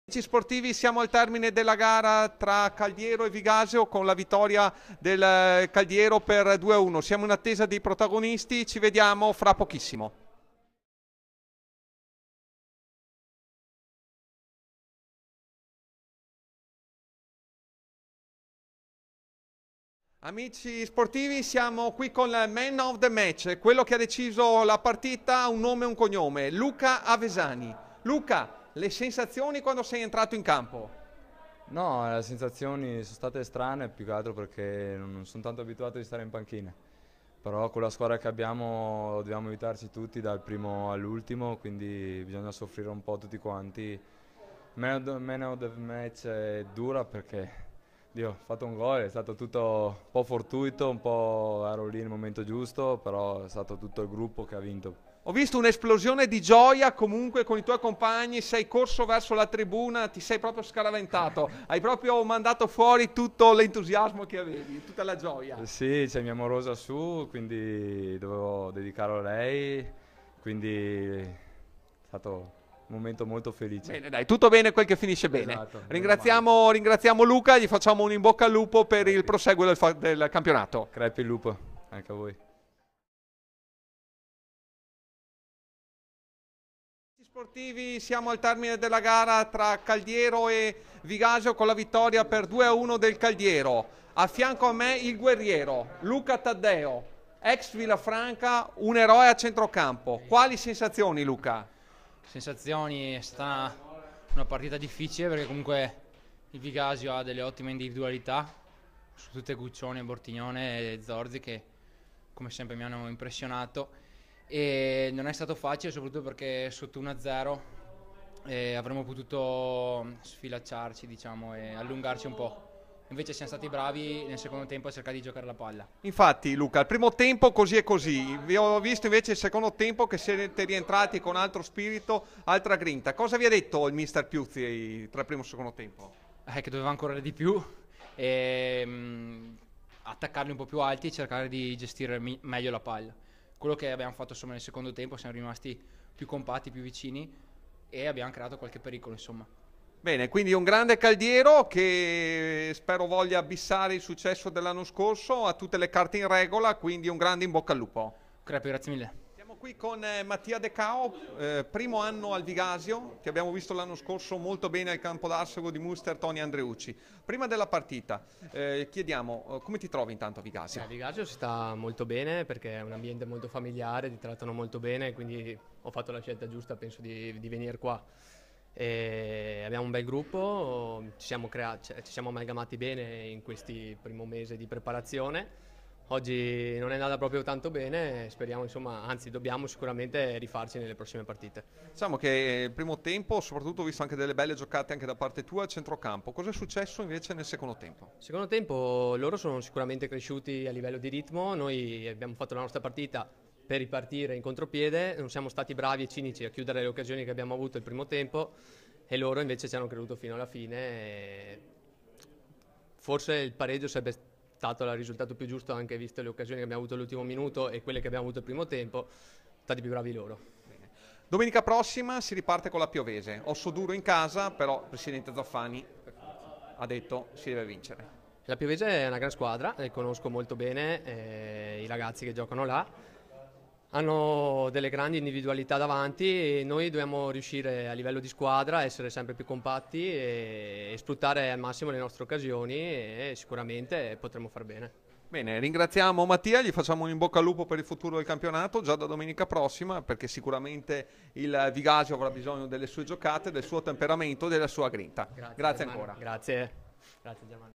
Amici sportivi, siamo al termine della gara tra Caldiero e Vigasio con la vittoria del Caldiero per 2-1. Siamo in attesa dei protagonisti, ci vediamo fra pochissimo. Amici sportivi, siamo qui con il man of the match, quello che ha deciso la partita, un nome e un cognome, Luca Avesani. Luca, le sensazioni quando sei entrato in campo? No, le sensazioni sono state strane più che altro perché non sono tanto abituato di stare in panchina. Però con la squadra che abbiamo dobbiamo aiutarci tutti dal primo all'ultimo, quindi bisogna soffrire un po' tutti quanti. Man of the match è dura perché Dio, ho fatto un gol, è stato tutto un po' fortuito, un po' ero lì nel momento giusto, però è stato tutto il gruppo che ha vinto. Ho visto un'esplosione di gioia comunque con i tuoi compagni, sei corso verso la tribuna, ti sei proprio scaraventato, hai proprio mandato fuori tutto l'entusiasmo che avevi, tutta la gioia. Sì, c'è mia morosa su, quindi dovevo dedicarlo a lei, quindi è stato un momento molto felice. Bene, dai, tutto bene quel che finisce bene. Esatto, Ringraziamo Luca, gli facciamo un in bocca al lupo per il proseguo del campionato. Crepi il lupo, anche a voi. Sportivi, siamo al termine della gara tra Caldiero e Vigasio con la vittoria per 2-1 del Caldiero. A fianco a me il guerriero Luca Taddeo, ex Villafranca, un eroe a centrocampo. Quali sensazioni, Luca? Sensazioni, è stata una partita difficile perché comunque il Vigasio ha delle ottime individualità, soprattutto Guccione, Bortignone e Zorzi che come sempre mi hanno impressionato e non è stato facile soprattutto perché sotto 1-0 avremmo potuto sfilacciarci, diciamo, e allungarci un po'. Invece siamo stati bravi nel secondo tempo a cercare di giocare la palla. Infatti, Luca, il primo tempo così e così. Vi ho visto invece il secondo tempo che siete rientrati con altro spirito, altra grinta. Cosa vi ha detto il mister Piuzzi tra il primo e il secondo tempo? Che dovevamo correre di più e attaccarli un po' più alti e cercare di gestire meglio la palla. Quello che abbiamo fatto insomma nel secondo tempo, siamo rimasti più compatti, più vicini e abbiamo creato qualche pericolo insomma. Bene, quindi un grande Caldiero che spero voglia abissare il successo dell'anno scorso, ha tutte le carte in regola, quindi un grande in bocca al lupo. Crepi, grazie mille. Siamo qui con Mattia De Cao, primo anno al Vigasio, che abbiamo visto l'anno scorso molto bene al campo d'Arsego di Muster Toni Andreucci. Prima della partita chiediamo come ti trovi intanto a Vigasio? A Vigasio si sta molto bene perché è un ambiente molto familiare, ti trattano molto bene, quindi ho fatto la scelta giusta, penso di venire qua. E abbiamo un bel gruppo, ci siamo amalgamati bene in questi primo mese di preparazione. Oggi non è andata proprio tanto bene, speriamo insomma, anzi dobbiamo sicuramente rifarci nelle prossime partite. Diciamo che il primo tempo, soprattutto ho visto anche delle belle giocate anche da parte tua a centrocampo. Cosa è successo invece nel secondo tempo? Secondo tempo loro sono sicuramente cresciuti a livello di ritmo, noi abbiamo fatto la nostra partita per ripartire in contropiede, non siamo stati bravi e cinici a chiudere le occasioni che abbiamo avuto il primo tempo e loro invece ci hanno creduto fino alla fine. E forse il pareggio sarebbe stato il risultato più giusto anche viste le occasioni che abbiamo avuto all'ultimo minuto e quelle che abbiamo avuto il primo tempo, stati più bravi loro. Domenica prossima si riparte con la Piovese, osso duro in casa, però il presidente Zaffani ha detto si deve vincere. La Piovese è una gran squadra, conosco molto bene i ragazzi che giocano là. Hanno delle grandi individualità davanti e noi dobbiamo riuscire a livello di squadra a essere sempre più compatti e sfruttare al massimo le nostre occasioni e sicuramente potremo far bene. Bene, ringraziamo Mattia, gli facciamo un in bocca al lupo per il futuro del campionato già da domenica prossima perché sicuramente il Vigasio avrà bisogno delle sue giocate, del suo temperamento e della sua grinta. Grazie ancora. Grazie. Grazie Germano.